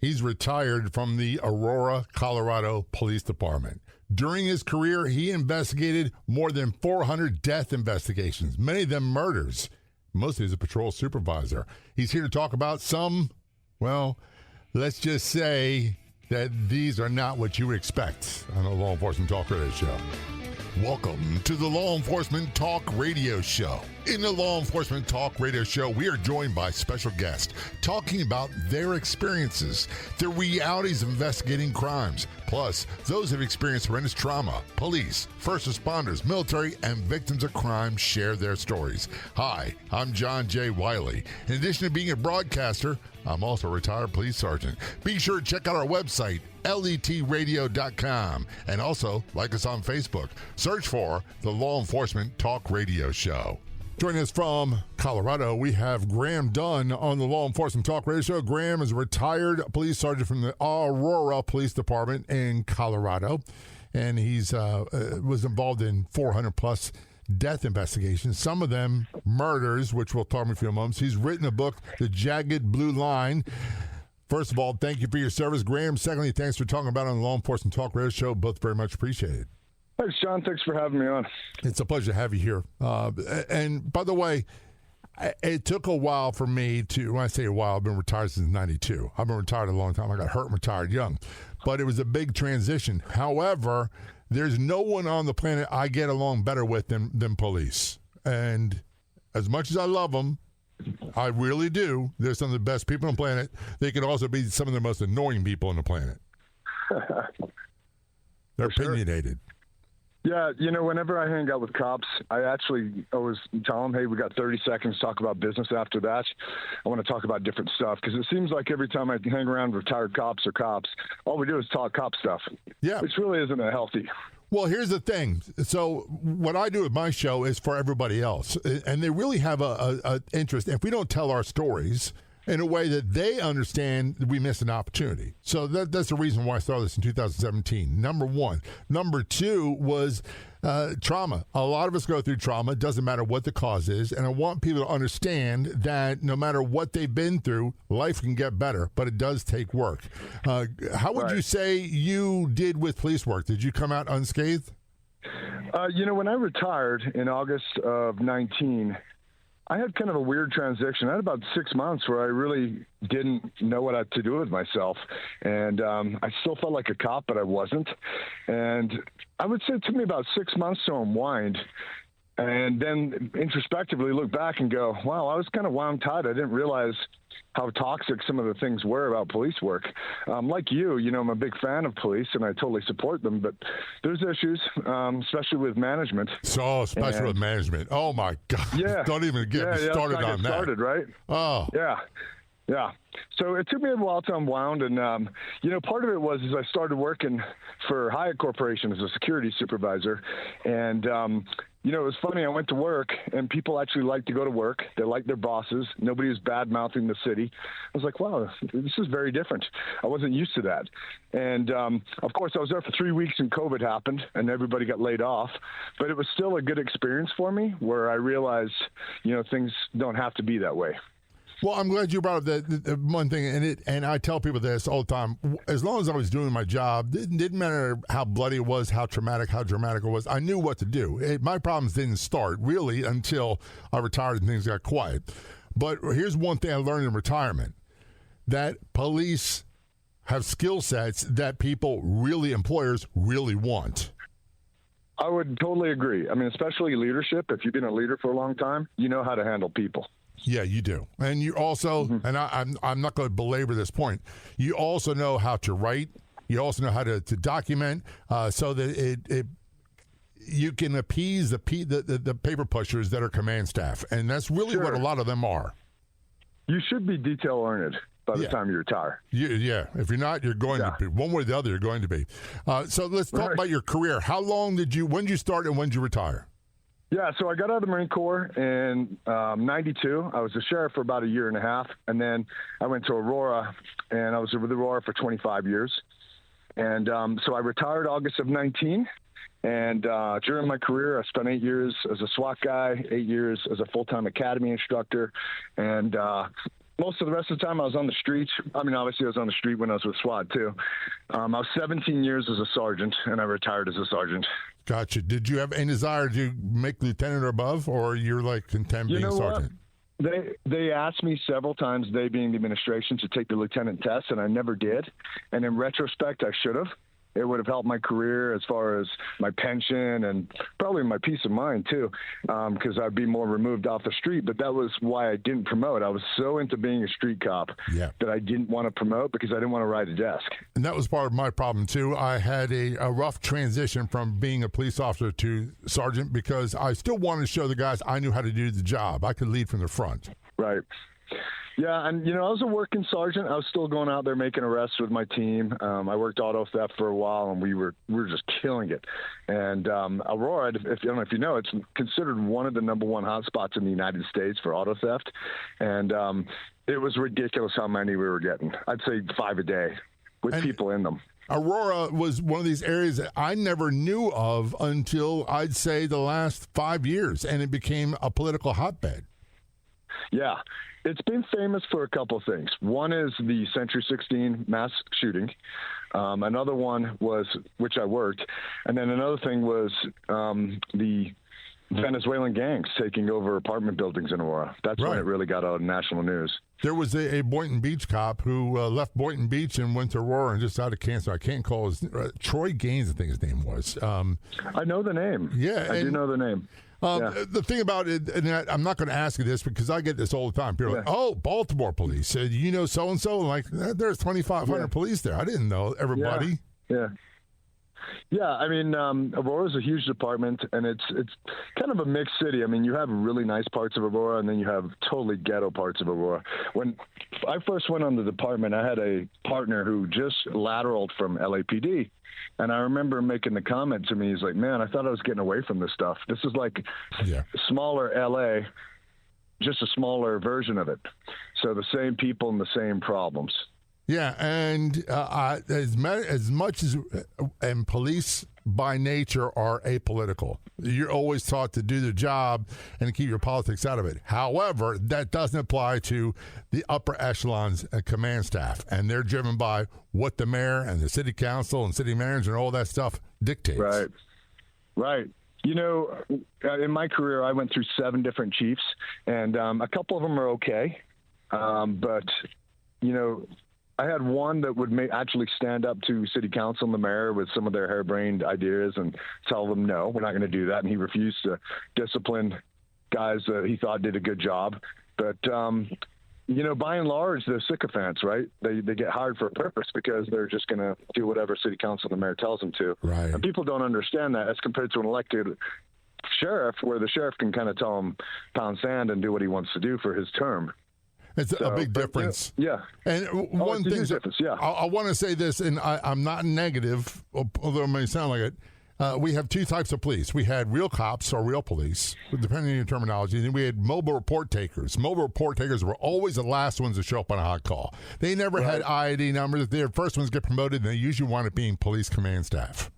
He's retired from the Aurora, Colorado Police Department. During his career, he investigated more than 400 death investigations, many of them murders, mostly as a patrol supervisor. He's here to talk about some, well, let's just say that these are not what you would expect on the Law Enforcement Talk Radio Show. Welcome to the Law Enforcement Talk Radio Show. In the Law Enforcement Talk Radio Show, we are joined by special guests talking about their experiences, the realities of investigating crimes, plus those who have experienced horrendous trauma. Police, first responders, military, and victims of crime share their stories. Hi, I'm John J. Wiley. In addition to being a broadcaster, I'm also a retired police sergeant. Be sure to check out our website, letradio.com, and also like us on Facebook. Search for the Law Enforcement Talk Radio Show. Joining us from Colorado, we have Graham Dunne on the Law Enforcement Talk Radio Show. Graham is a retired police sergeant from the Aurora Police Department in Colorado, and he's was involved in 400-plus death investigations, some of them murders, which we'll talk about in a few moments. He's written a book, The Jagged Blue Line. First of all, thank you for your service, Graham. Secondly, thanks for talking about it on the Law Enforcement Talk Radio Show. Both very much appreciated. Thanks, Sean. Thanks for having me on. It's a pleasure to have you here. And by the way, it took a while for me to, when I say a while, I've been retired since 92. I've been retired a long time. I got hurt and retired young. But it was a big transition. However, there's no one on the planet I get along better with than police. And as much as I love them, I really do, they're some of the best people on the planet. They can also be some of the most annoying people on the planet. They're opinionated. Yeah, you know, whenever I hang out with cops, I actually always tell them, hey, we got 30 seconds to talk about business. After that, I want to talk about different stuff, because it seems like every time I hang around with retired cops or cops, all we do is talk cop stuff. Yeah. Which really isn't a healthy. Well, here's the thing. So what I do with my show is for everybody else, and they really have a interest. If we don't tell our stories in a way that they understand, we miss an opportunity. So that's the reason why I started this in 2017. Number one. Number two was trauma. A lot of us go through trauma. It doesn't matter what the cause is. And I want people to understand that no matter what they've been through, life can get better, but it does take work. How would you say you did with police work? Did you come out unscathed? You know, when I retired in August of 19, I had kind of a weird transition. I had about 6 months where I really didn't know what to do with myself. And I still felt like a cop, but I wasn't. And I would say it took me about 6 months to unwind, and then introspectively look back and go, wow, I was kind of wound tight. I didn't realize how toxic some of the things were about police work. Like you know, I'm a big fan of police, and I totally support them, but there's issues, especially with management. So, especially with management. Oh, my God. Yeah. Don't even get me started on that. Started, right? Oh. Yeah. So it took me a while to unwound, and, you know, part of it was I started working for Hyatt Corporation as a security supervisor, and, you know, it was funny. I went to work, and people actually like to go to work. They like their bosses. Nobody was bad-mouthing the city. I was like, wow, this is very different. I wasn't used to that. And, of course, I was there for 3 weeks, and COVID happened, and everybody got laid off. But it was still a good experience for me, where I realized, you know, things don't have to be that way. Well, I'm glad you brought up the one thing, and I tell people this all the time. As long as I was doing my job, it didn't matter how bloody it was, how dramatic it was. I knew what to do. My problems didn't start, really, until I retired and things got quiet. But here's one thing I learned in retirement, that police have skill sets that employers really want. I would totally agree. I mean, especially leadership. If you've been a leader for a long time, you know how to handle people. Yeah, you do. And you also, and I'm not going to belabor this point, you also know how to write. You also know how to document so that you can appease the paper pushers that are command staff. And that's really what a lot of them are. You should be detail-oriented by the time you retire. If you're not, you're going to be. One way or the other, you're going to be. So let's talk about your career. When did you start and when did you retire? Yeah, so I got out of the Marine Corps in 92. I was a sheriff for about a year and a half, and then I went to Aurora, and I was with Aurora for 25 years. And so I retired August of 19, and during my career, I spent 8 years as a SWAT guy, 8 years as a full-time academy instructor, and most of the rest of the time I was on the street. I mean, obviously I was on the street when I was with SWAT too. I was 17 years as a sergeant, and I retired as a sergeant. Gotcha. Did you have any desire to make lieutenant or above, or you're like content being a sergeant? They asked me several times, they being the administration, to take the lieutenant test, and I never did. And in retrospect, I should have. It would have helped my career as far as my pension and probably my peace of mind too, because I'd be more removed off the street. But that was why I didn't promote. I was so into being a street cop that I didn't want to promote because I didn't want to ride a desk. And that was part of my problem too. I had a rough transition from being a police officer to sergeant because I still wanted to show the guys I knew how to do the job. I could lead from the front. Right. Yeah, and, I was a working sergeant. I was still going out there making arrests with my team. I worked auto theft for a while, and we were just killing it. And Aurora, I don't know if you know, it's considered one of the number one hotspots in the United States for auto theft. And it was ridiculous how many we were getting. I'd say 5 a day with people in them. Aurora was one of these areas that I never knew of until, I'd say, the last 5 years, and it became a political hotbed. Yeah. It's been famous for a couple of things. One is the Century 16 mass shooting. Another one was, which I worked, and then another thing was the Venezuelan gangs taking over apartment buildings in Aurora. That's when it really got out of national news. There was a Boynton Beach cop who left Boynton Beach and went to Aurora and just died of cancer. I can't call his Troy Gaines, I think his name was. I know the name. Yeah. I do know the name. The thing about it, and I'm not going to ask you this because I get this all the time. People are like, oh, Baltimore police. You know so-and-so? Like, there's 2,500 police there. I didn't know everybody. Yeah, I mean, Aurora's a huge department, and it's kind of a mixed city. I mean, you have really nice parts of Aurora, and then you have totally ghetto parts of Aurora. When I first went on the department, I had a partner who just lateraled from LAPD. And I remember making the comment to me, he's like, man, I thought I was getting away from this stuff. This is like smaller LA, just a smaller version of it. So the same people and the same problems. Yeah, and as much as and police by nature are apolitical. You're always taught to do the job and keep your politics out of it. However, that doesn't apply to the upper echelons and command staff, and they're driven by what the mayor and the city council and city manager and all that stuff dictates. Right. In my career, I went through 7 different chiefs, and a couple of them are okay, but I had one that would actually stand up to city council and the mayor with some of their harebrained ideas and tell them, no, we're not going to do that. And he refused to discipline guys that he thought did a good job. But, by and large, they're sycophants, right? They get hired for a purpose because they're just going to do whatever city council and the mayor tells them to. Right. And people don't understand that as compared to an elected sheriff, where the sheriff can kind of tell him pound sand and do what he wants to do for his term. It's a big difference. Yeah. And one thing, I want to say this, and I'm not negative, although it may sound like it. We have 2 types of police. We had real cops or real police, depending on your terminology. And then we had mobile report takers. Mobile report takers were always the last ones to show up on a hot call. They never had IID numbers. They're the first ones to get promoted, and they usually wind up being police command staff.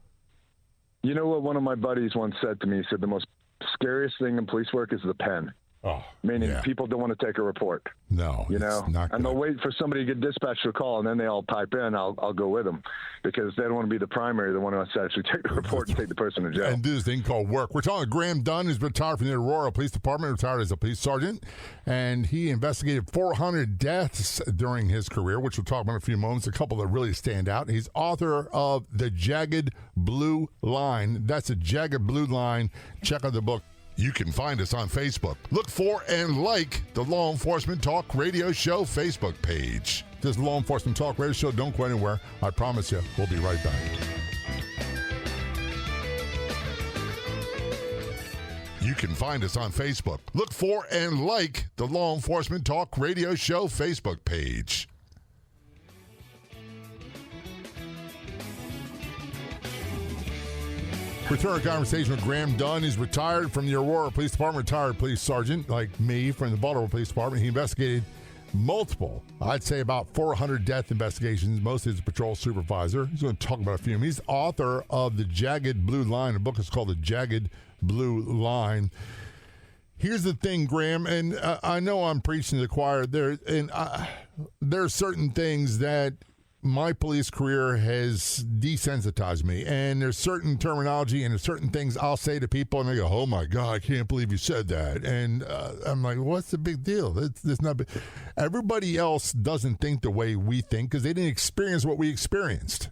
You know what one of my buddies once said to me? He said the most scariest thing in police work is the pen. Oh, meaning people don't want to take a report. No, and they'll wait for somebody to get dispatched to a call, and then they all pipe in. I'll go with them because they don't want to be the primary, the one who has to actually take the report and take the person to jail. And do this thing called work. We're talking to Graham Dunne, who's retired from the Aurora Police Department, retired as a police sergeant, and he investigated 400 deaths during his career, which we'll talk about in a few moments. A couple that really stand out. He's author of The Jagged Blue Line. That's a Jagged Blue Line. Check out the book. You can find us on Facebook. Look for and like the Law Enforcement Talk Radio Show Facebook page. This Law Enforcement Talk Radio Show, don't go anywhere. I promise you, we'll be right back. You can find us on Facebook. Look for and like the Law Enforcement Talk Radio Show Facebook page. Return our conversation with Graham Dunne. He's retired from the Aurora Police Department, retired police sergeant like me from the Baltimore Police Department. He investigated multiple, I'd say about 400 death investigations, mostly as a patrol supervisor. He's going to talk about a few of them. He's author of The Jagged Blue Line. The book is called The Jagged Blue Line. Here's the thing, Graham, and I know I'm preaching to the choir. There are certain things that my police career has desensitized me, and there's certain terminology and there's certain things I'll say to people, and they go, "Oh my God, I can't believe you said that," and I'm like, "What's the big deal? It's not big." Everybody else doesn't think the way we think because they didn't experience what we experienced.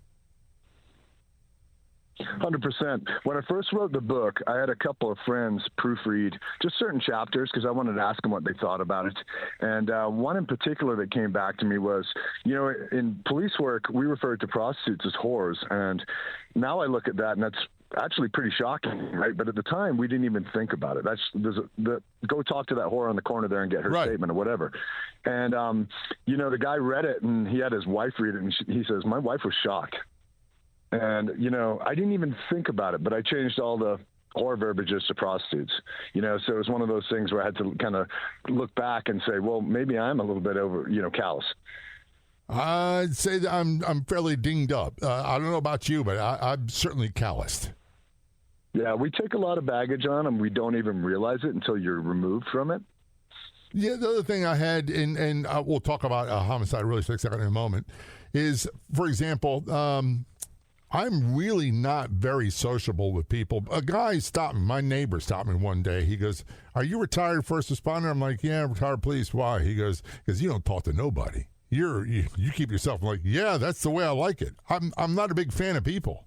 100%. When I first wrote the book, I had a couple of friends proofread just certain chapters because I wanted to ask them what they thought about it. And one in particular that came back to me was, in police work, we referred to prostitutes as whores. And now I look at that, and that's actually pretty shocking, right? But at the time, we didn't even think about it. Go talk to that whore on the corner there and get her statement or whatever. And, the guy read it, and he had his wife read it, and he says, "My wife was shocked." And, I didn't even think about it, but I changed all the whore verbiages to prostitutes, so it was one of those things where I had to kind of look back and say, well, maybe I'm a little bit over, callous. I'd say that I'm fairly dinged up. I don't know about you, but I'm certainly calloused. Yeah, we take a lot of baggage on and we don't even realize it until you're removed from it. Yeah, the other thing I had, and we'll talk about homicide really quick in a moment, is, for example, I'm really not very sociable with people. A guy stopped me. My neighbor stopped me one day. He goes, "Are you retired first responder?" I'm like, "Yeah, retired police." "Why?" He goes, "Because you don't talk to nobody. You keep yourself." I'm like, "Yeah, that's the way I like it." I'm not a big fan of people.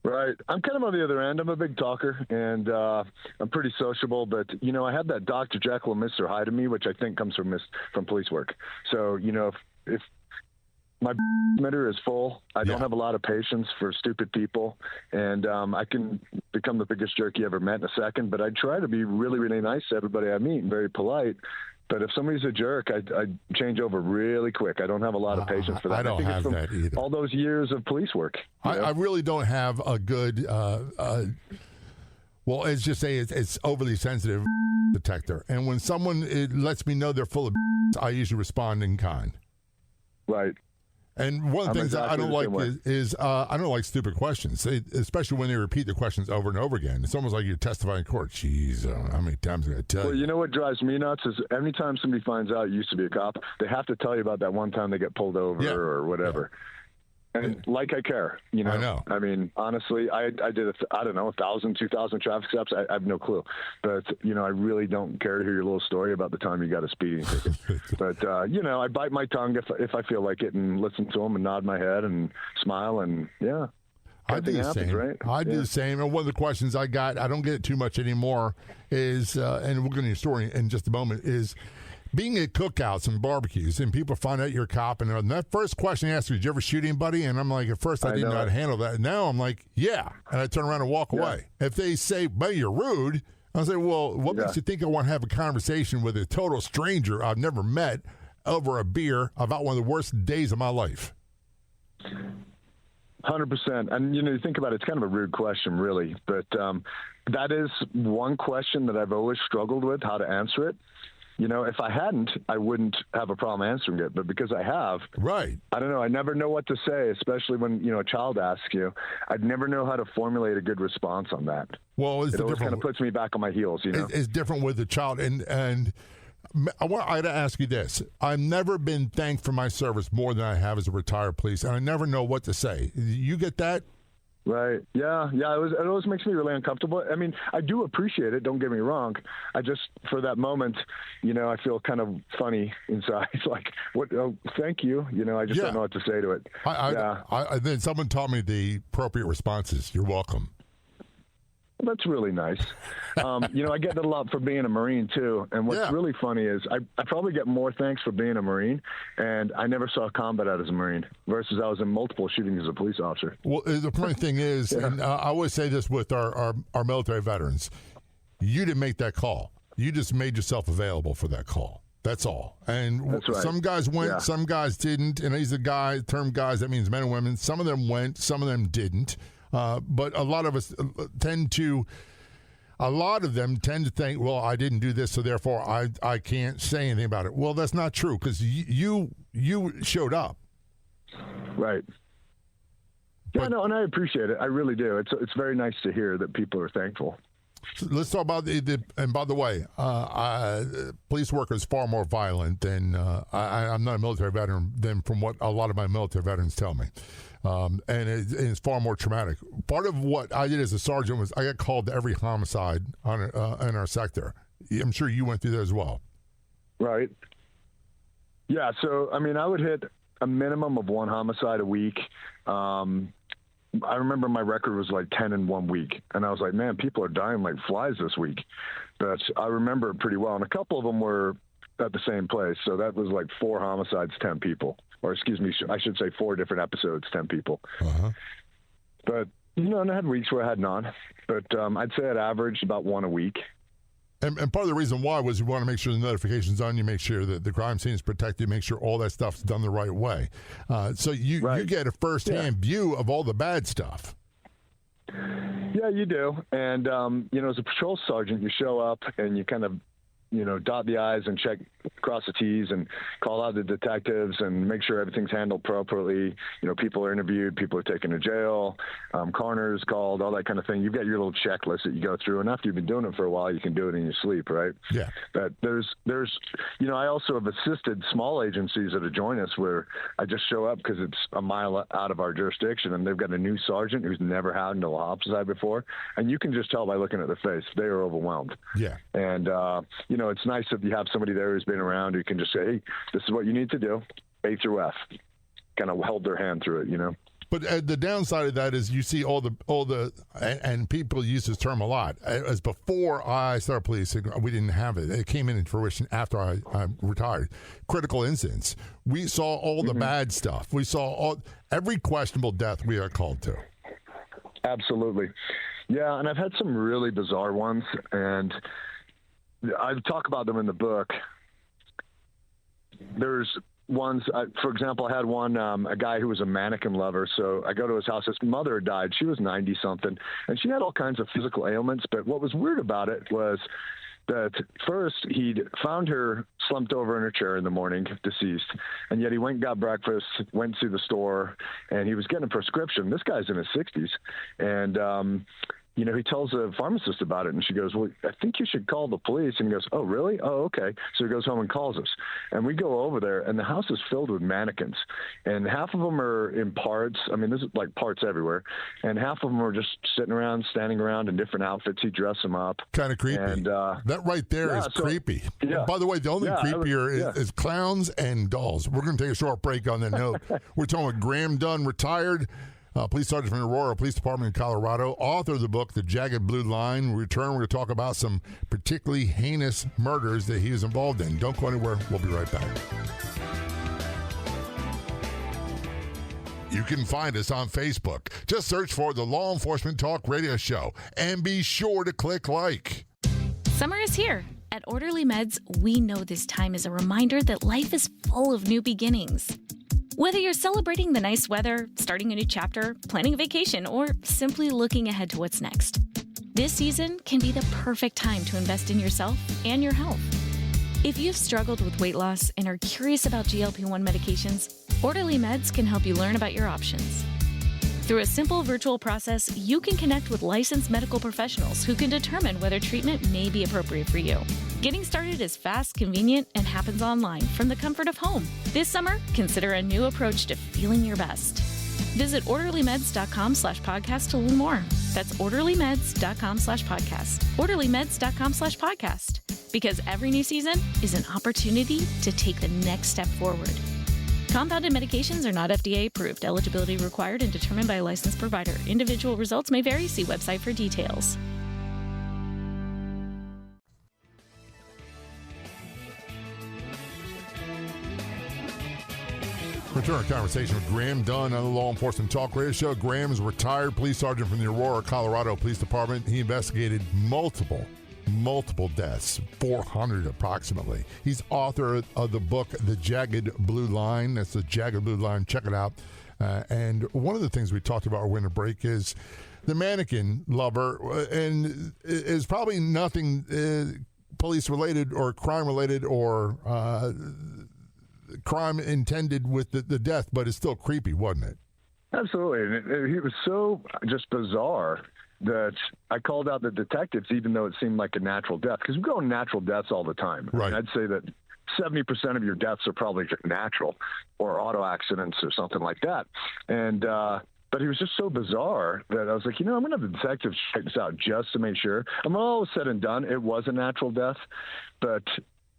Right. I'm kind of on the other end. I'm a big talker, and I'm pretty sociable. But, I have that Dr. Jekyll and Mr. Hyde to me, which I think comes from police work. So, if my meter is full, I don't have a lot of patience for stupid people, and I can become the biggest jerk you ever met in a second. But I try to be really, really nice to everybody I meet and very polite. But if somebody's a jerk, I change over really quick. I don't have a lot of patience for that. I don't have that either. All those years of police work. I really don't have a good, let's just say it's overly sensitive detector. And when someone lets me know they're full of I usually respond in kind. Right. And one of the things that I don't like is I don't like stupid questions, especially when they repeat the questions over and over again. It's almost like you're testifying in court. Jeez, how many times am I going to tell you? Well, you know what drives me nuts is anytime somebody finds out you used to be a cop, they have to tell you about that one time they get pulled over or whatever. Yeah. And like I care, I know. I mean, honestly, I did, 1,000, 2,000 traffic stops. I have no clue. But, I really don't care to hear your little story about the time you got a speeding ticket. But, I bite my tongue if I feel like it and listen to them and nod my head and smile and, I do the same. Right? I do the same. And one of the questions I got, I don't get it too much anymore, is, and we'll get into your story in just a moment, is being at cookouts and barbecues and people find out you're a cop, and that first question they ask you, "Did you ever shoot anybody?" And I'm like, at first I didn't know how to handle that. Now I'm like, yeah. And I turn around and walk away. If they say, "But you're rude," I say, "Well, what makes you think I want to have a conversation with a total stranger I've never met over a beer about one of the worst days of my life?" 100%. And, you think about it, it's kind of a rude question, really. But that is one question that I've always struggled with, how to answer it. If I hadn't, I wouldn't have a problem answering it. But because I have, right? I don't know. I never know what to say, especially when, a child asks you. I'd never know how to formulate a good response on that. Well, it always kind of puts me back on my heels, It's different with the child. And I to ask you this. I've never been thanked for my service more than I have as a retired police, and I never know what to say. You get that? Right. Yeah. It always makes me really uncomfortable. I mean, I do appreciate it. Don't get me wrong. I just, for that moment, I feel kind of funny inside. It's like, what? Oh, thank you. I just don't know what to say to it. Then someone taught me the appropriate responses. You're welcome. That's really nice. I get that a lot for being a Marine, too. And what's really funny is I probably get more thanks for being a Marine, and I never saw combat out as a Marine, versus I was in multiple shootings as a police officer. Well, the funny thing is, and I always say this with our military veterans, you didn't make that call. You just made yourself available for that call. That's all. And That's right. Some guys went, some guys didn't. And he's the term guys, that means men and women. Some of them went, some of them didn't. But a lot of us tend to think, well, I didn't do this, so therefore I can't say anything about it. Well, that's not true, because you showed up. Right. And I appreciate it. I really do. It's very nice to hear that people are thankful. So let's talk about and by the way, police work is far more violent than I'm not a military veteran than from what a lot of my military veterans tell me. And it's far more traumatic. Part of what I did as a sergeant was I got called to every homicide in our sector. I'm sure you went through that as well. Right. Yeah. So, I mean, I would hit a minimum of 1 homicide a week. I remember my record was like 10 in 1 week. And I was like, man, people are dying like flies this week. But I remember it pretty well. And a couple of them were at the same place. So that was like 4 homicides, 10 people. Or excuse me, I should say 4 different episodes, 10 people. Uh-huh. But, and I had weeks where I had none. But I'd say I'd averaged about 1 a week. And part of the reason why was you want to make sure the notification's done, you make sure that the crime scene is protected, make sure all that stuff's done the right way. So you get a first-hand view of all the bad stuff. Yeah, you do. And, as a patrol sergeant, you show up and you kind of, dot the I's and cross the T's and call out the detectives and make sure everything's handled properly. People are interviewed, people are taken to jail, coroner's called, all that kind of thing. You've got your little checklist that you go through, and after you've been doing it for a while, you can do it in your sleep, right? Yeah. But there's, I also have assisted small agencies that join us where I just show up because it's a mile out of our jurisdiction, and they've got a new sergeant who's never had a homicide before, and you can just tell by looking at their face they are overwhelmed. Yeah. And it's nice if you have somebody there who's been around who can just say, hey, this is what you need to do, A through F. Kind of held their hand through it, But the downside of that is you see all the and people use this term a lot. As before I started policing, we didn't have it. It came in fruition after I retired. Critical incidents. We saw all the bad stuff. We saw every questionable death we are called to. Absolutely. Yeah, and I've had some really bizarre ones, and I talk about them in the book. There's ones, for example, I had one, a guy who was a mannequin lover. So I go to his house. His mother had died. She was 90-something, and she had all kinds of physical ailments. But what was weird about it was that first he'd found her slumped over in her chair in the morning, deceased, and yet he went and got breakfast, went to the store, and he was getting a prescription. This guy's in his 60s, and he tells a pharmacist about it, and she goes, well, I think you should call the police. And he goes, oh, really? Oh, okay. So he goes home and calls us. And we go over there, and the house is filled with mannequins. And half of them are in parts. I mean, there's like parts everywhere. And half of them are just sitting around, standing around in different outfits. He dressed them up. Kind of creepy. And, that right there is creepy. Yeah. By the way, the only creepier is clowns and dolls. We're going to take a short break on that note. We're talking with Graham Dunne, retired police sergeant from the Aurora Police Department in Colorado, author of the book, The Jagged Blue Line. When we return, we're going to talk about some particularly heinous murders that he was involved in. Don't go anywhere. We'll be right back. You can find us on Facebook. Just search for the Law Enforcement Talk Radio Show and be sure to click like. Summer is here. At Orderly Meds, we know this time is a reminder that life is full of new beginnings. Whether you're celebrating the nice weather, starting a new chapter, planning a vacation, or simply looking ahead to what's next, this season can be the perfect time to invest in yourself and your health. If you've struggled with weight loss and are curious about GLP-1 medications, Orderly Meds can help you learn about your options. Through a simple virtual process, you can connect with licensed medical professionals who can determine whether treatment may be appropriate for you. Getting started is fast, convenient, and happens online from the comfort of home. This summer, consider a new approach to feeling your best. Visit orderlymeds.com/podcast to learn more. That's orderlymeds.com/podcast. orderlymeds.com/podcast. Because every new season is an opportunity to take the next step forward. Compounded medications are not FDA approved. Eligibility required and determined by a licensed provider. Individual results may vary. See website for details. Return our conversation with Graham Dunne on the Law Enforcement Talk Radio Show. Graham is a retired police sergeant from the Aurora, Colorado Police Department. He investigated multiple deaths, 400 approximately. He's author of the book, The Jagged Blue Line. That's The Jagged Blue Line. Check it out. And one of the things we talked about when a break is the mannequin lover, and is probably nothing police-related or crime-related or crime intended with the death, but it's still creepy, wasn't it? Absolutely. And he was so just bizarre. that I called out the detectives, even though it seemed like a natural death, because we go on natural deaths all the time. Right. I'd say that 70% of your deaths are probably natural or auto accidents or something like that. And, but he was just so bizarre that I was like, I'm going to have the detectives check this out just to make sure. And when all was said and done, it was a natural death. But,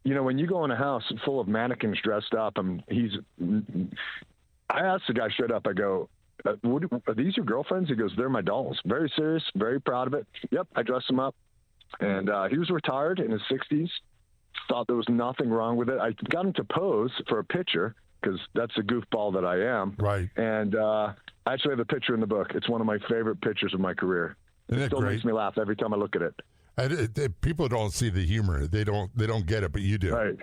when you go in a house full of mannequins dressed up, I asked the guy straight up, I go, are these your girlfriends? He goes, they're my dolls. Very serious, very proud of it. Yep, I dressed him up. And he was retired in his 60s. Thought there was nothing wrong with it. I got him to pose for a picture because that's the goofball that I am. Right. And I actually have a picture in the book. It's one of my favorite pictures of my career. It still makes me laugh every time I look at it. And people don't see the humor. They don't get it, but you do. Right.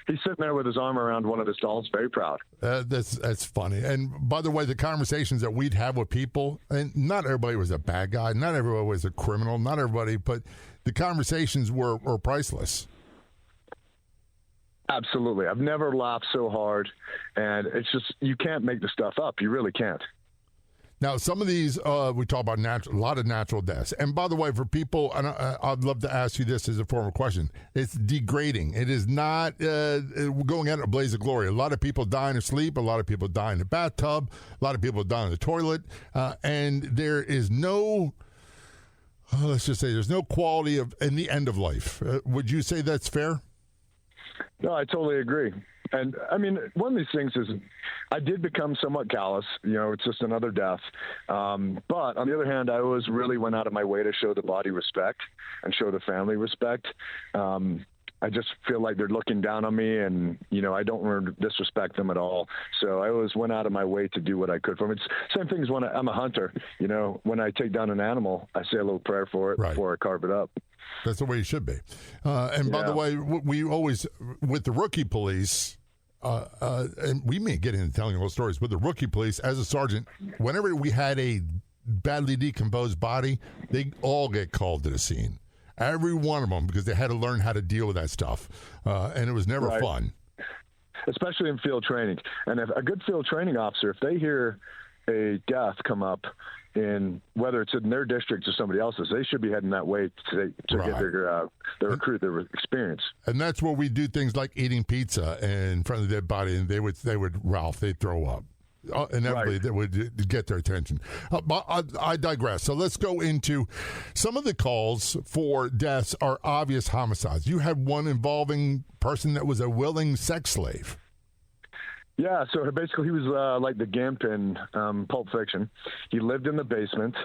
He's sitting there with his arm around one of his dolls, very proud. That's funny. And by the way, the conversations that we'd have with people, and not everybody was a bad guy, not everybody was a criminal, not everybody, but the conversations were priceless. Absolutely. I've never laughed so hard, and it's just, you can't make the stuff up. You really can't. Now, some of these, we talk about a lot of natural deaths. And by the way, for people, and I'd love to ask you this as a formal question, it's degrading. It is not going out in a blaze of glory. A lot of people die in their sleep. A lot of people die in the bathtub. A lot of people die in the toilet. And there is no, let's just say, there's no quality in the end of life. Would you say that's fair? No, I totally agree. And I mean, one of these things is I did become somewhat callous. It's just another death. But on the other hand, I always really went out of my way to show the body respect and show the family respect. I just feel like they're looking down on me, and, I don't want to disrespect them at all. So I always went out of my way to do what I could for them. It's the same thing as when I'm a hunter. When I take down an animal, I say a little prayer for it before I carve it up. That's the way you should be. And by the way, we always, with the rookie police, and we may get into telling those stories, with the rookie police, as a sergeant, whenever we had a badly decomposed body, they all get called to the scene. Every one of them, because they had to learn how to deal with that stuff. And it was never fun. Especially in field training. And if a good field training officer, if they hear a death come up, in whether it's in their district or somebody else's, they should be heading that way to get their recruit, their experience. And that's where we do things like eating pizza in front of the dead body, and they'd throw up. Inevitably, that would get their attention. But I digress. So let's go into some of the calls for deaths are obvious homicides. You had one involving a person that was a willing sex slave. Yeah, so basically he was like the Gimp in Pulp Fiction. He lived in the basement,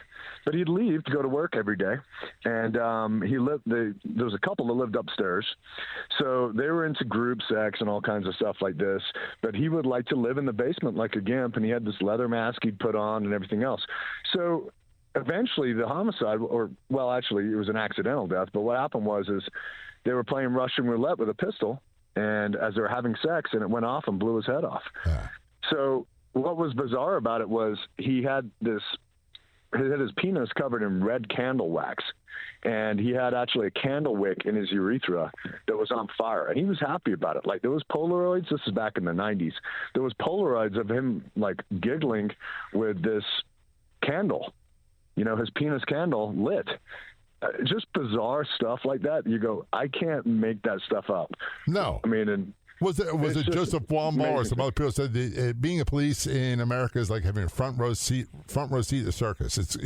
but he'd leave to go to work every day. And there was a couple that lived upstairs. So they were into group sex and all kinds of stuff like this. But he would like to live in the basement like a Gimp, and he had this leather mask he'd put on and everything else. So eventually the homicide, actually it was an accidental death, but what happened was they were playing Russian roulette with a pistol, and as they were having sex, and it went off and blew his head off. Yeah. So what was bizarre about it was he had his penis covered in red candle wax, and he had actually a candle wick in his urethra that was on fire, and he was happy about it. Like, there was Polaroids. This is back in the 90s. There was Polaroids of him, like, giggling with this candle, his penis candle lit. Just bizarre stuff like that. You go, I can't make that stuff up. No. I mean, was it Joseph Wamball or some other people said that being a police in America is like having a front row seat at the circus.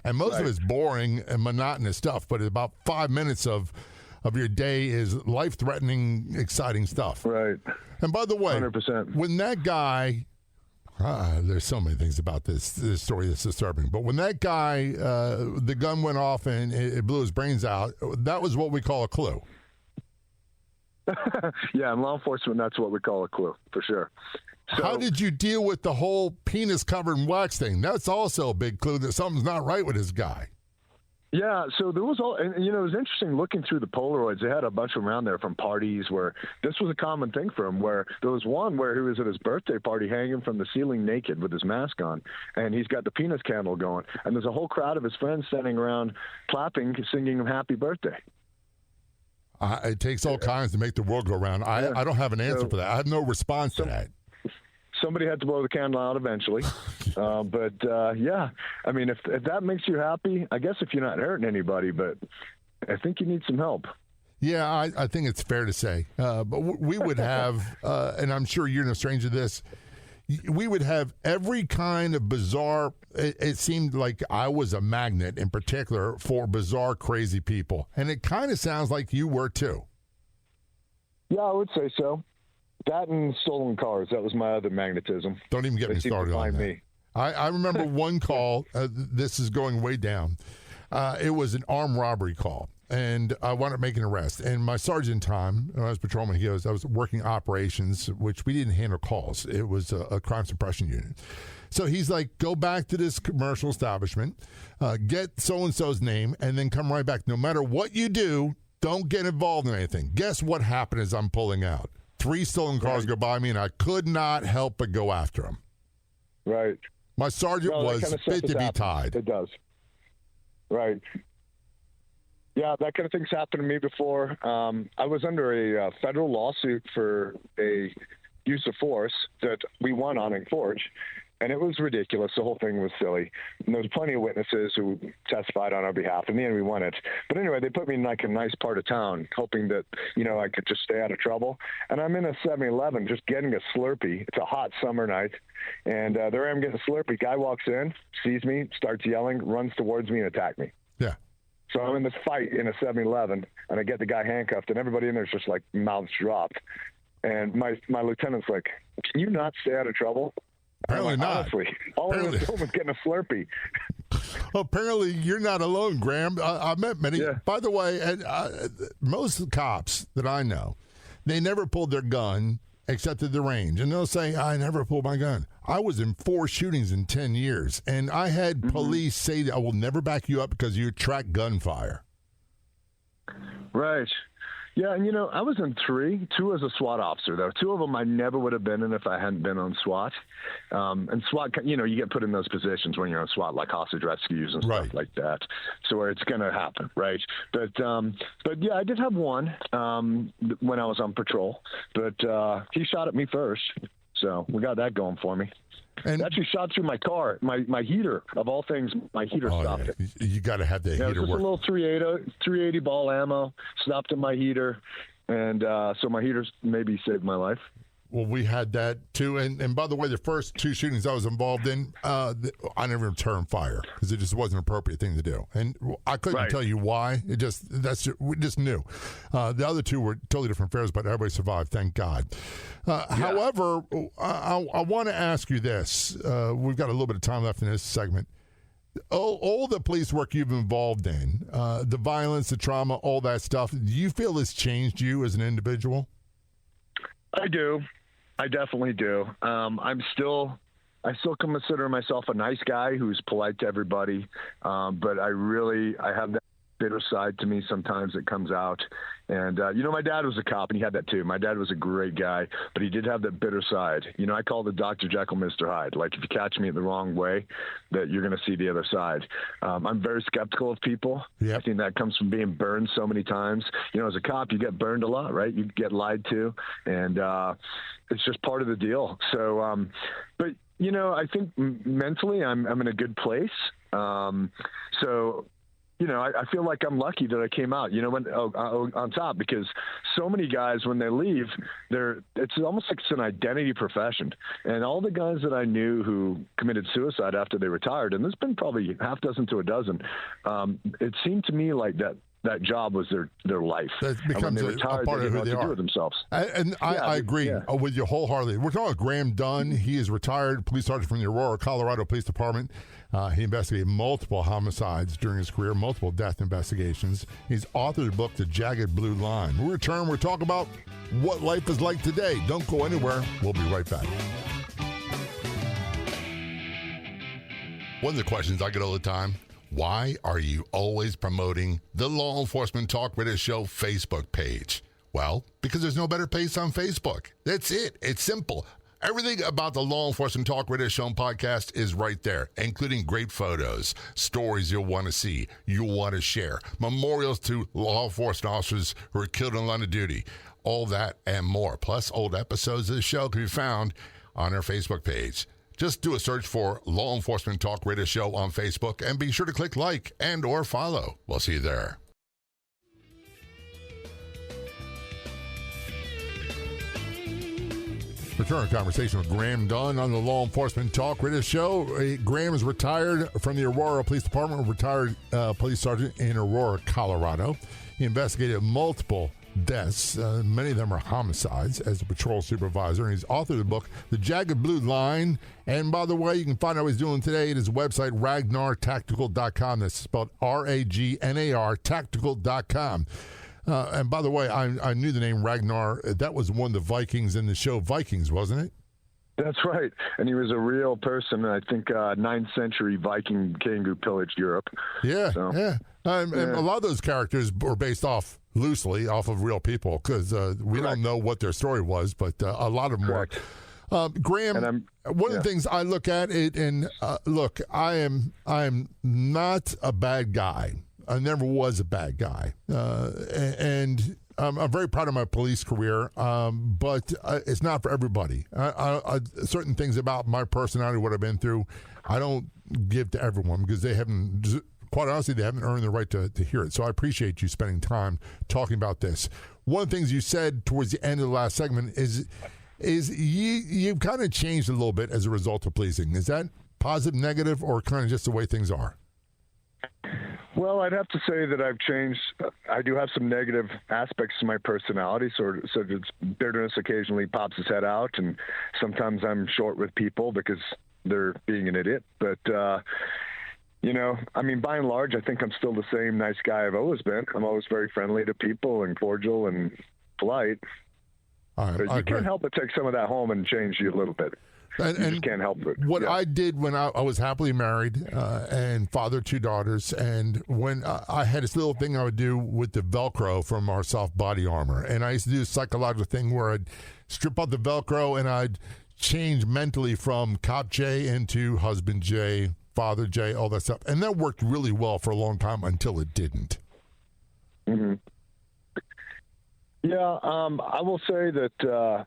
And most of it's boring and monotonous stuff, but about 5 minutes of your day is life-threatening, exciting stuff. Right. And by the way, 100%. When that guy. There's so many things about this story that's disturbing. But when that guy, the gun went off and it blew his brains out, that was what we call a clue. Yeah, in law enforcement, that's what we call a clue, for sure. So, how did you deal with the whole penis covered in wax thing? That's also a big clue that something's not right with this guy. Yeah, so there was and it was interesting looking through the Polaroids. They had a bunch of them around there from parties where this was a common thing for him, where there was one where he was at his birthday party hanging from the ceiling naked with his mask on, and he's got the penis candle going, and there's a whole crowd of his friends standing around clapping, singing him happy birthday. It takes all kinds to make the world go round. I don't have an answer for that. I have no response to that. Somebody had to blow the candle out eventually. Yeah, I mean, if that makes you happy, I guess if you're not hurting anybody, but I think you need some help. Yeah, I think it's fair to say. But we would have, and I'm sure you're no stranger to this, we would have every kind of bizarre, it seemed like I was a magnet in particular for bizarre, crazy people. And it kind of sounds like you were too. Yeah, I would say so. That and stolen cars, that was my other magnetism. Don't even get me started on that. Me. I remember one call, this is going way down. It was an armed robbery call. And I wound up making an arrest. And my sergeant time, when I was patrolman, he goes, I was working operations, which we didn't handle calls. It was a crime suppression unit. So he's like, go back to this commercial establishment, get so-and-so's name, and then come right back. No matter what you do, don't get involved in anything. Guess what happened as I'm pulling out? 3 stolen cars go by me, and I could not help but go after them. Right. My sergeant was fit to be tied. It does. Right. Yeah, that kind of thing's happened to me before. I was under a federal lawsuit for a use of force that we won on in court, and it was ridiculous. The whole thing was silly. And there was plenty of witnesses who testified on our behalf. In the end, we won it. But anyway, they put me in like a nice part of town, hoping that, I could just stay out of trouble. And I'm in a 7-Eleven just getting a Slurpee. It's a hot summer night. And there I am getting a Slurpee. Guy walks in, sees me, starts yelling, runs towards me and attacks me. Yeah. So I'm in this fight in a 7-Eleven, and I get the guy handcuffed, and everybody in there's just like mouths dropped. And my lieutenant's like, "Can you not stay out of trouble?" Apparently not. Honestly, all I was doing was getting a Slurpee. Apparently, you're not alone, Graham. I met many. Yeah. By the way, most cops that I know, they never pulled their gun except at the range. And they'll say, I never pulled my gun. I was in 4 shootings in 10 years, and I had police say, I will never back you up because you attract gunfire. Right. Yeah, and I was in 3. 2 as a SWAT officer, though. 2 of them I never would have been in if I hadn't been on SWAT. And SWAT, you get put in those positions when you're on SWAT, like hostage rescues and stuff like that. So where it's going to happen, right? But yeah, I did have one when I was on patrol, but he shot at me first. So we got that going for me. And actually shot through my car, my heater, of all things, my heater stopped it. You got to have the heater work. It was just a little 380 ball ammo, stopped in my heater, and so my heater maybe saved my life. Well, we had that too, and by the way, the first 2 shootings I was involved in, I never returned fire because it just wasn't an appropriate thing to do, and I couldn't tell you why. We just knew. The other 2 were totally different affairs, but everybody survived, thank God. However, I want to ask you this: we've got a little bit of time left in this segment. All the police work you've been involved in, the violence, the trauma, all that stuff. Do you feel it's changed you as an individual? I do. I definitely do. I still consider myself a nice guy who's polite to everybody, but I have that bitter side to me sometimes that comes out. And, my dad was a cop, and he had that too. My dad was a great guy, but he did have that bitter side. I call the Dr. Jekyll, Mr. Hyde. Like, if you catch me the wrong way, that you're going to see the other side. I'm very skeptical of people. Yep. I think that comes from being burned so many times. As a cop, you get burned a lot, right? You get lied to, and it's just part of the deal. So, but, I think mentally I'm in a good place. I feel like I'm lucky that I came out, on top, because so many guys, when they leave, it's almost like it's an identity profession. And all the guys that I knew who committed suicide after they retired, and there's been probably half dozen to a dozen, it seemed to me like that job was their life. That becomes a part of who they are. Themselves. I agree with you wholeheartedly. We're talking about Graham Dunne. He is retired police sergeant from the Aurora, Colorado Police Department. He investigated multiple homicides during his career, multiple death investigations. He's authored the book, The Jagged Blue Line. When we return, we'll talk about what life is like today. Don't go anywhere. We'll be right back. One of the questions I get all the time, why are you always promoting the Law Enforcement Talk Radio Show Facebook page? Well, because there's no better place on Facebook. That's it. It's simple. Everything about the Law Enforcement Talk Radio Show and podcast is right there, including great photos, stories you'll want to see, you'll want to share, memorials to law enforcement officers who were killed in the line of duty, all that and more. Plus, old episodes of the show can be found on our Facebook page. Just do a search for Law Enforcement Talk Radio Show on Facebook and be sure to click like and or follow. We'll see you there. Return to conversation with Graham Dunne on the Law Enforcement Talk Radio Show. Graham is retired from the Aurora Police Department, retired police sergeant in Aurora, Colorado. He investigated multiple deaths. Many of them are homicides as a patrol supervisor. And he's authored the book, The Jagged Blue Line. And by the way, you can find out what he's doing today at his website, ragnartactical.com. That's spelled R-A-G-N-A-R, tactical.com. And by the way, I knew the name Ragnar. That was one of the Vikings in the show Vikings, wasn't it? That's right. And he was a real person. I think 9th century Viking king who pillaged Europe. Yeah, so, yeah. And a lot of those characters were based loosely off of real people because we don't know what their story was, but a lot of them were. Graham, one of the things I look at it, and look, I am not a bad guy. I never was a bad guy, and I'm very proud of my police career, but it's not for everybody. Certain things about my personality, what I've been through, I don't give to everyone because they haven't, quite honestly, they haven't earned the right to hear it. So I appreciate you spending time talking about this. One of the things you said towards the end of the last segment is you've kind of changed a little bit as a result of policing. Is that positive, negative, or kind of just the way things are? Well, I'd have to say that I've changed. I do have some negative aspects to my personality, so it's bitterness occasionally pops its head out, and sometimes I'm short with people because they're being an idiot. But, I mean, by and large, I think I'm still the same nice guy I've always been. I'm always very friendly to people and cordial and polite. But you can't help but take some of that home and change you a little bit. And just can't help it. What I did when I was happily married and father of 2 daughters, and when I had this little thing I would do with the Velcro from our soft body armor, and I used to do a psychological thing where I'd strip out the Velcro and I'd change mentally from cop J into husband J, father J, all that stuff, and that worked really well for a long time until it didn't. Mm-hmm. Yeah, I will say that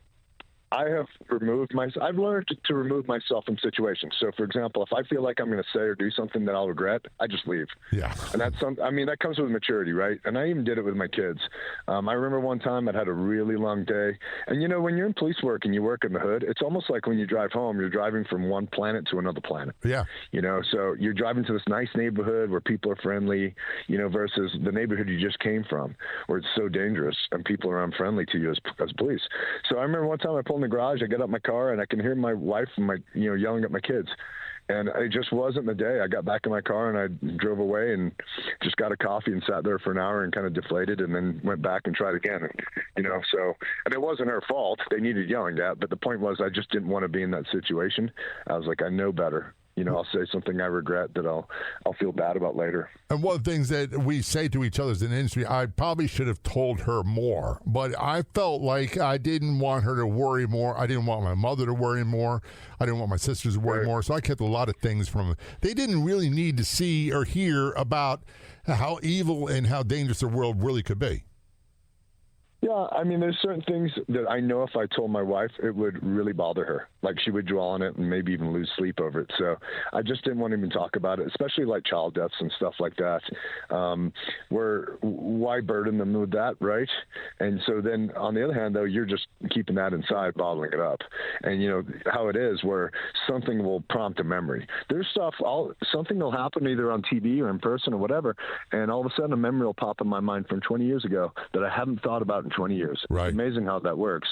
I have I've learned to remove myself from situations. So, for example, if I feel like I'm going to say or do something that I'll regret, I just leave. Yeah. And that comes with maturity, right? And I even did it with my kids. I remember one time I'd had a really long day. And, when you're in police work and you work in the hood, it's almost like when you drive home, you're driving from one planet to another planet. Yeah. So you're driving to this nice neighborhood where people are friendly, versus the neighborhood you just came from, where it's so dangerous and people are unfriendly to you as police. So I remember one time I pulled in the garage, I get out my car, and I can hear my wife and yelling at my kids. And it just wasn't the day. I got back in my car and I drove away and just got a coffee and sat there for an hour and kind of deflated, and then went back and tried again. And it wasn't her fault. They needed yelling at, but the point was I just didn't want to be in that situation. I was like, I know better. I'll say something I regret that I'll feel bad about later. And one of the things that we say to each other as an industry, I probably should have told her more, but I felt like I didn't want her to worry more. I didn't want my mother to worry more. I didn't want my sisters to worry more. So I kept a lot of things from them. They didn't really need to see or hear about how evil and how dangerous the world really could be. Yeah, I mean, there's certain things that I know if I told my wife, it would really bother her. Like, she would dwell on it and maybe even lose sleep over it. So I just didn't want to even talk about it, especially like child deaths and stuff like that. Why burden them with that, right? And so then, on the other hand, though, you're just keeping that inside, bottling it up. And how it is, where something will prompt a memory. There's something will happen either on TV or in person or whatever, and all of a sudden a memory will pop in my mind from 20 years ago that I haven't thought about in 20 years. Right. It's amazing how that works.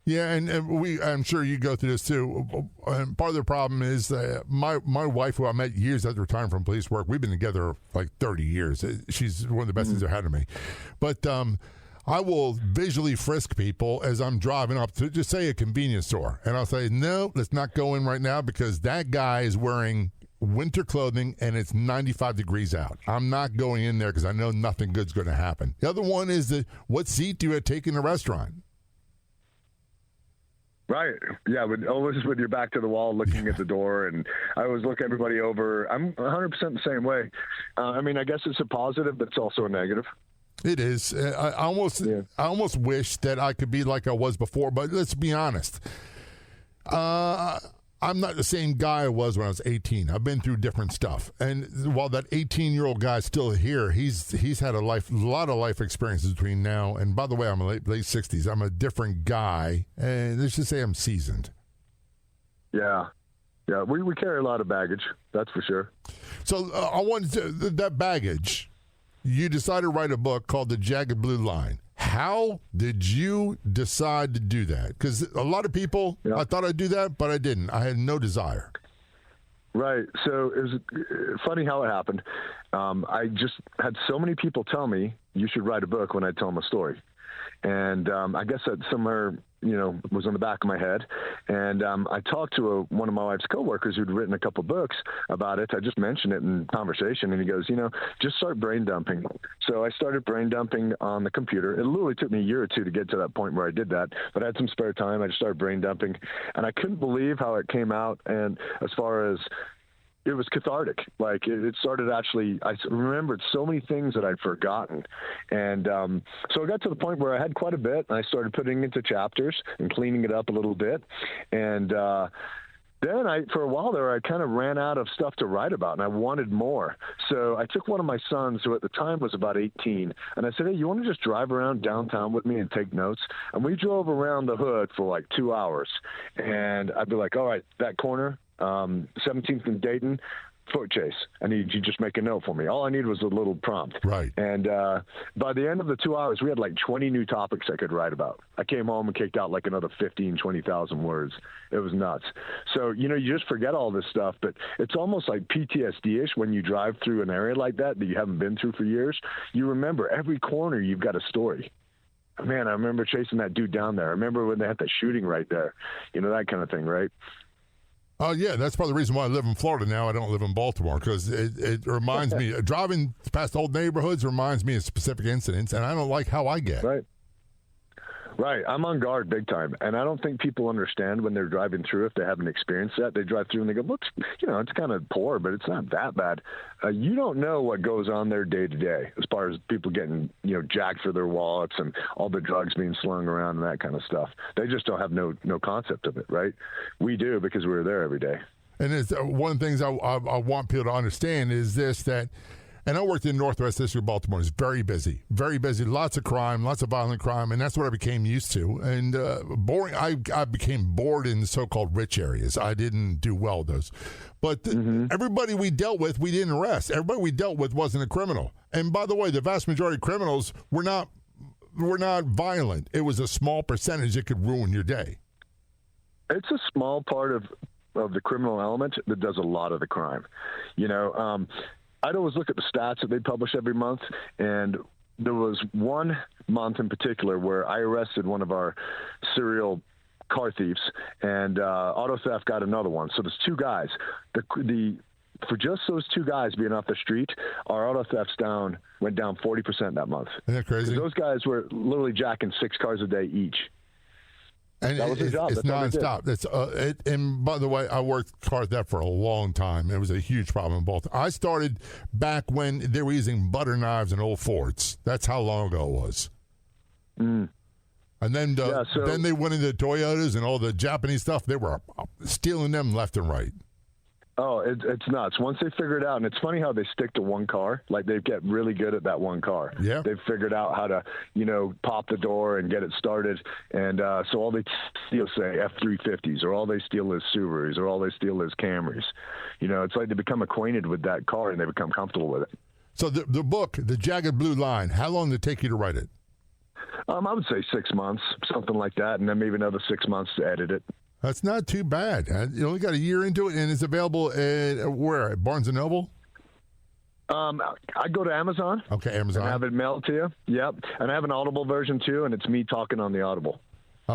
Yeah, and I'm sure you go through this too. And part of the problem is my wife, who I met years after retiring from police work, we've been together like 30 years. She's one of the best things that happened to me. But I will visually frisk people as I'm driving up to, just say, a convenience store. And I'll say, no, let's not go in right now because that guy is wearing winter clothing and it's 95 degrees out. I'm not going in there because I know nothing good's going to happen. The other one is what seat do you take in the restaurant? Right. Yeah, always with your back to the wall looking at the door, and I always look everybody over. I'm 100% the same way. I mean, I guess it's a positive, but it's also a negative. It is. I almost wish that I could be like I was before, but let's be honest. I'm not the same guy I was when I was 18. I've been through different stuff. And while that 18-year-old guy's still here, he's had a lot of life experiences between now. And by the way, I'm late 60s. I'm a different guy. And let's just say I'm seasoned. Yeah. Yeah, we carry a lot of baggage. That's for sure. So I wanted to, that baggage, you decided to write a book called The Jagged Blue Line. How did you decide to do that? Because a lot of people, I thought I'd do that, but I didn't. I had no desire. Right. So it was funny how it happened. I just had so many people tell me you should write a book when I tell them a story. And I guess that somewhere, was on the back of my head. And I talked to one of my wife's coworkers who'd written a couple books about it. I just mentioned it in conversation, and he goes, just start brain dumping. So I started brain dumping on the computer. It literally took me a year or two to get to that point where I did that, but I had some spare time. I just started brain dumping, and I couldn't believe how it came out. And as far as it was cathartic. Like it started actually, I remembered so many things that I'd forgotten. And so I got to the point where I had quite a bit, and I started putting it into chapters and cleaning it up a little bit. And then for a while there, I kind of ran out of stuff to write about, and I wanted more. So I took one of my sons, who at the time was about 18, and I said, hey, you want to just drive around downtown with me and take notes? And we drove around the hood for like 2 hours. And I'd be like, all right, that corner, 17th and Dayton, foot chase. I need you just make a note for me. All I need was a little prompt. Right. And by the end of the 2 hours, we had like 20 new topics I could write about. I came home and kicked out like another 15, 20,000 words. It was nuts. So, you just forget all this stuff, but it's almost like PTSD-ish when you drive through an area like that you haven't been through for years. You remember every corner you've got a story. Man, I remember chasing that dude down there. I remember when they had the shooting right there. That kind of thing, right? Oh, yeah, that's part of the reason why I live in Florida now. I don't live in Baltimore, because it reminds me, driving past old neighborhoods reminds me of specific incidents, and I don't like how I get. Right. I'm on guard big time, and I don't think people understand when they're driving through if they haven't experienced that. They drive through and they go, look, it's kind of poor, but it's not that bad. You don't know what goes on there day to day as far as people getting, jacked for their wallets and all the drugs being slung around and that kind of stuff. They just don't have no concept of it, right? We do, because we're there every day. And it's one of the things I want people to understand is this, that, and I worked in Northwest District of Baltimore. It's very busy, lots of crime, lots of violent crime, and that's what I became used to. And boring. I became bored in the so-called rich areas. I didn't do well with those. But everybody we dealt with, we didn't arrest. Everybody we dealt with wasn't a criminal. And by the way, the vast majority of criminals were not violent. It was a small percentage that could ruin your day. It's a small part of the criminal element that does a lot of the crime. I'd always look at the stats that they publish every month, and there was one month in particular where I arrested one of our serial car thieves, and auto theft got another one. So there's two guys. For just those two guys being off the street, our auto thefts went down 40% that month. Isn't that crazy? Those guys were literally jacking 6 cars a day each. And that was their job. It's nonstop. And by the way, I worked car theft for a long time. It was a huge problem in both. I started back when they were using butter knives in old Fords. That's how long ago it was. And then then they went into Toyotas and all the Japanese stuff. They were stealing them left and right. Oh, it's nuts. Once they figure it out, and it's funny how they stick to one car. Like, they get really good at that one car. Yeah. They've figured out how to, pop the door and get it started. And so all they steal, say, F-350s, or all they steal is Subarus, or all they steal is Camrys. It's like they become acquainted with that car and they become comfortable with it. So the book, The Jagged Blue Line, how long did it take you to write it? I would say 6 months, something like that, and then maybe another 6 months to edit it. That's not too bad. You only got a year into it, and it's available where? At Barnes & Noble? I go to Amazon. Okay, Amazon. And have it mailed to you. Yep. And I have an Audible version, too, and it's me talking on the Audible.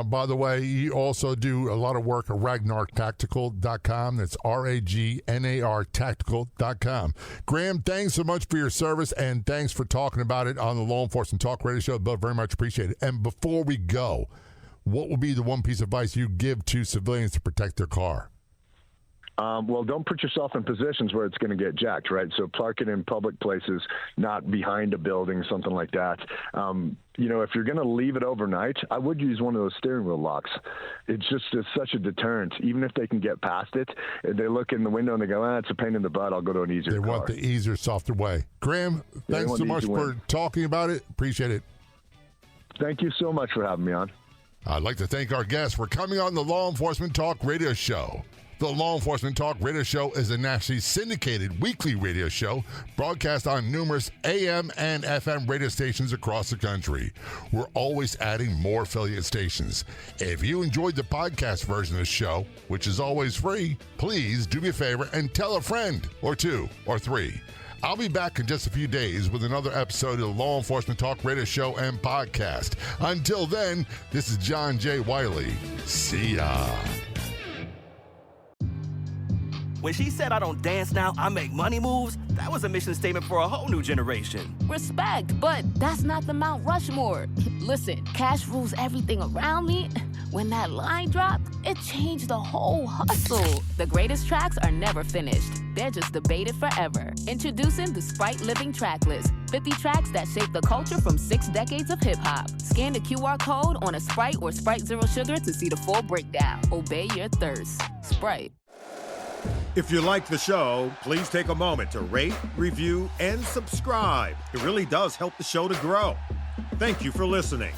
By the way, you also do a lot of work at RagnarTactical.com. That's RAGNAR Tactical.com. Graham, thanks so much for your service, and thanks for talking about it on the Law Enforcement Talk Radio Show. Both very much appreciated. And before we go, what would be the one piece of advice you give to civilians to protect their car? Well, don't put yourself in positions where it's going to get jacked, right? So park it in public places, not behind a building, something like that. If you're going to leave it overnight, I would use one of those steering wheel locks. It's such a deterrent. Even if they can get past it, they look in the window and they go, it's a pain in the butt. I'll go to an easier car. They want the easier, softer way. Graham, thanks so much for talking about it. Appreciate it. Thank you so much for having me on. I'd like to thank our guests for coming on the Law Enforcement Talk radio show. The Law Enforcement Talk radio show is a nationally syndicated weekly radio show broadcast on numerous AM and FM radio stations across the country. We're always adding more affiliate stations. If you enjoyed the podcast version of the show, which is always free, please do me a favor and tell a friend or two or three. I'll be back in just a few days with another episode of the Law Enforcement Talk radio show and podcast. Until then, this is John J. Wiley. See ya. When she said I don't dance now, I make money moves, that was a mission statement for a whole new generation. Respect, but that's not the Mount Rushmore. Listen, cash rules everything around me. When that line dropped, it changed the whole hustle. The greatest tracks are never finished. They're just debated forever. Introducing the Sprite Living Track List. 50 tracks that shape the culture from 6 decades of hip-hop. Scan the QR code on a Sprite or Sprite Zero Sugar to see the full breakdown. Obey your thirst. Sprite. If you like the show, please take a moment to rate, review, and subscribe. It really does help the show to grow. Thank you for listening.